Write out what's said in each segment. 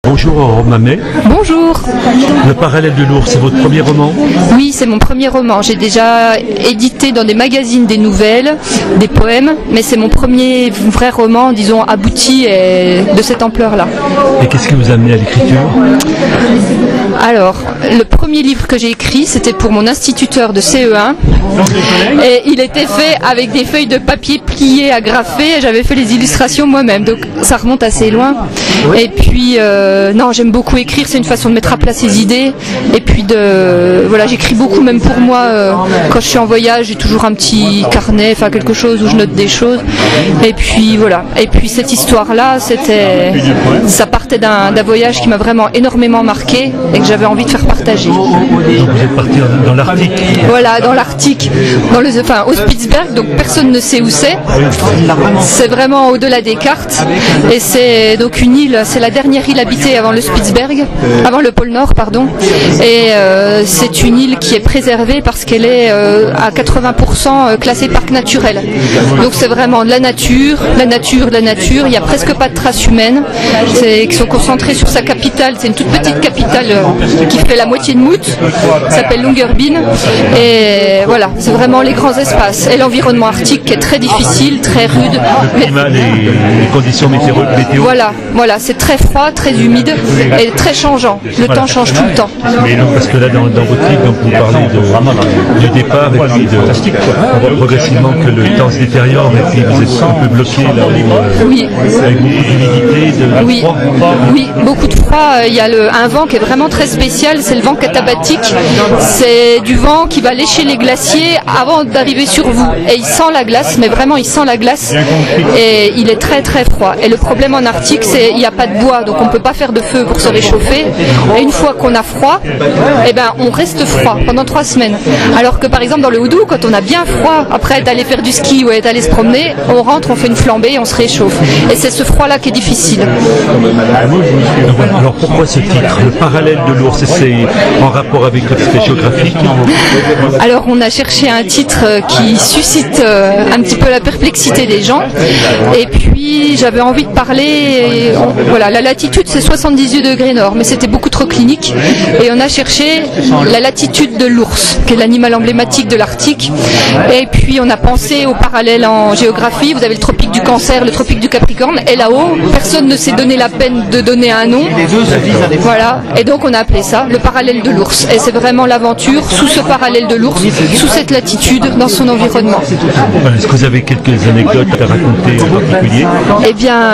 Bonjour Aurore Mamet. Bonjour. Le Parallèle de l'ours, c'est votre premier roman? Oui, c'est mon premier roman. J'ai déjà édité dans des magazines des nouvelles, des poèmes, mais c'est mon premier vrai roman, disons, abouti et de cette ampleur-là. Et qu'est-ce qui vous a amené à l'écriture? Alors, le premier livre que j'ai écrit, c'était pour mon instituteur de CE1, et il était fait avec des feuilles de papier pliées, agrafées, et j'avais fait les illustrations moi-même, donc ça remonte assez loin. Et puis, non, j'aime beaucoup écrire, c'est une façon de mettre à plat ses idées, et puis voilà, j'écris beaucoup, même pour moi, quand je suis en voyage, j'ai toujours un petit carnet, enfin quelque chose où je note des choses, et puis voilà. Et puis cette histoire-là, ça partait d'un voyage qui m'a vraiment énormément marqué, et que j'avais envie de faire partager. Donc vous êtes parti dans l'Arctique? Voilà, dans l'Arctique, au Spitzberg, donc personne ne sait où c'est. C'est vraiment au-delà des cartes, et c'est donc une île, c'est la dernière île habitée avant le Spitzberg, avant le pôle Nord, pardon. Et c'est une île qui est préservée parce qu'elle est à 80% classée parc naturel. Donc c'est vraiment de la nature, la nature, la nature. Il n'y a presque pas de traces humaines. Qui sont concentrées sur sa capitale. C'est une toute petite capitale qui fait la moitié de Mout, s'appelle Longyearbyen, et voilà, c'est vraiment les grands espaces et l'environnement arctique qui est très difficile, très rude. Le climat, les conditions météo. Voilà, c'est très froid, très humide et très changeant. Le temps change tout le temps. Mais non, parce que là, dans votre livre, donc, vous parlez du départ et puis on voit progressivement que le temps se détériore et puis vous êtes un peu bloqué là, oui. Avec beaucoup d'humidité, de froid. Oui, beaucoup de froid. Il y a un vent qui est vraiment très spécial, c'est le vent katabatique. C'est du vent qui va lécher les glaciers avant d'arriver sur vous. Et il sent la glace, mais vraiment il sent la glace. Et il est très très froid. Et le problème en Arctique, c'est qu'il n'y a pas de bois, donc on ne peut pas faire de feu pour se réchauffer. Et une fois qu'on a froid, eh ben, on reste froid pendant 3 semaines. Alors que par exemple dans le Houdou, quand on a bien froid, après être allé faire du ski ou être allé se promener, on rentre, on fait une flambée et on se réchauffe. Et c'est ce froid-là qui est difficile. Alors pourquoi ce titre, Le Parallèle de l'ours? C'est en rapport avec l'aspect géographique? Alors on a cherché un titre qui suscite un petit peu la perplexité des gens, et puis j'avais envie de parler, voilà, la latitude c'est 78 degrés nord, mais c'était beaucoup trop clinique, et on a cherché la latitude de l'ours, qui est l'animal emblématique de l'Arctique, et puis on a pensé au parallèle en géographie. Vous avez le tropique du Cancer, le tropique du Capricorne, et là-haut, personne ne s'est donné la peine de donner un nom. Voilà, et donc on a appelé ça le parallèle de l'ours. Et c'est vraiment l'aventure sous ce parallèle de l'ours, sous cette latitude, dans son environnement. Est-ce que vous avez quelques anecdotes à raconter en particulier? Eh bien,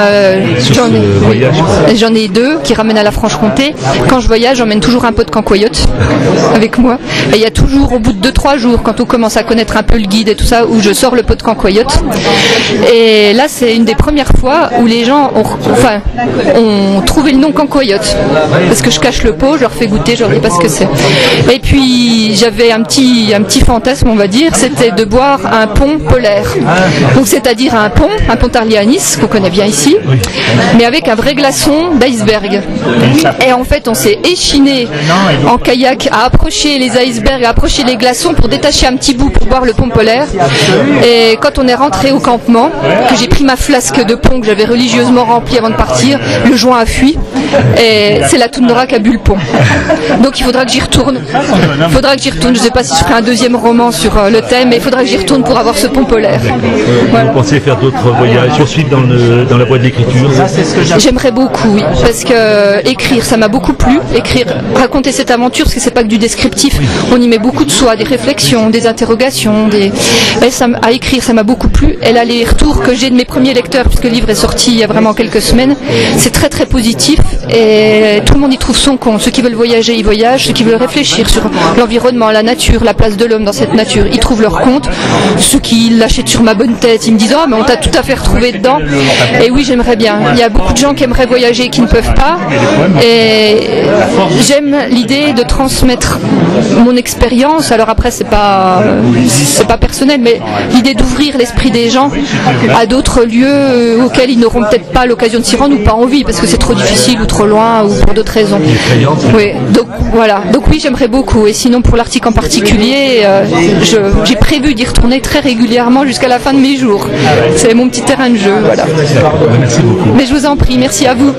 j'en ai 2 qui ramènent à la Franche-Comté. Quand je voyage, j'emmène toujours un pot de cancoyote avec moi. Et il y a toujours, au bout de 2-3 jours, quand on commence à connaître un peu le guide et tout ça, où je sors le pot de cancoyote. Et là, c'est une des premières fois où les gens ont trouvé le nom cancoyote. Parce que je cache le pot, je leur fais goûter, je leur dis pas ce que c'est. Et puis, j'avais un petit fantasme, on va dire, c'était de boire un pont polaire. Donc, c'est-à-dire un pont Tarlianis, qu'on connaît bien ici, mais avec un vrai glaçon d'iceberg. Et en fait, on s'est échiné en kayak à approcher les icebergs, à approcher les glaçons pour détacher un petit bout pour boire le pont polaire. Et quand on est rentré au campement, que j'ai pris ma flasque de pont que j'avais religieusement remplie avant de partir, le joint a fui. Et c'est la toundra qui a bu le pont. Donc il faudra que j'y retourne. Je ne sais pas si je ferai un deuxième roman sur le thème, mais il faudra que j'y retourne pour avoir ce pont polaire. Voilà. Vous pensez faire d'autres voyages, poursuivre dans la voie de l'écriture? J'aimerais beaucoup, oui, parce que écrire, ça m'a beaucoup plu. Raconter cette aventure, parce que c'est pas que du descriptif. On y met beaucoup de soi, des réflexions, des interrogations, à écrire, ça m'a beaucoup plu. Et là, les retours que j'ai de mes premiers lecteurs, puisque le livre est sorti il y a vraiment quelques semaines, c'est très très positif, et tout le monde y trouve son compte. Ceux qui veulent voyager, ils voyagent. Ceux qui veulent réfléchir sur l'environnement, la nature, la place de l'homme dans cette nature, ils trouvent leur compte. Ceux qui l'achètent sur ma bonne tête, ils me disent « Oh, mais on t'a tout à fait retrouvé dedans ». Et oui, j'aimerais bien. Il y a beaucoup de gens qui aimeraient voyager et qui ne peuvent pas. Et j'aime l'idée de transmettre mon expérience. Alors après, c'est pas personnel, mais l'idée d'ouvrir l'esprit des gens à d'autres lieux auxquels ils n'auront peut-être pas l'occasion de s'y rendre ou pas envie, parce que c'est trop difficile ou trop loin ou pour d'autres raisons. Oui, donc voilà. Donc oui, j'aimerais beaucoup. Et sinon, pour l'Arctique en particulier, j'ai prévu d'y retourner très régulièrement jusqu'à la fin de mes jours. C'est mon petit terrain de jeu, voilà. Merci beaucoup. Mais je vous en prie, merci à vous.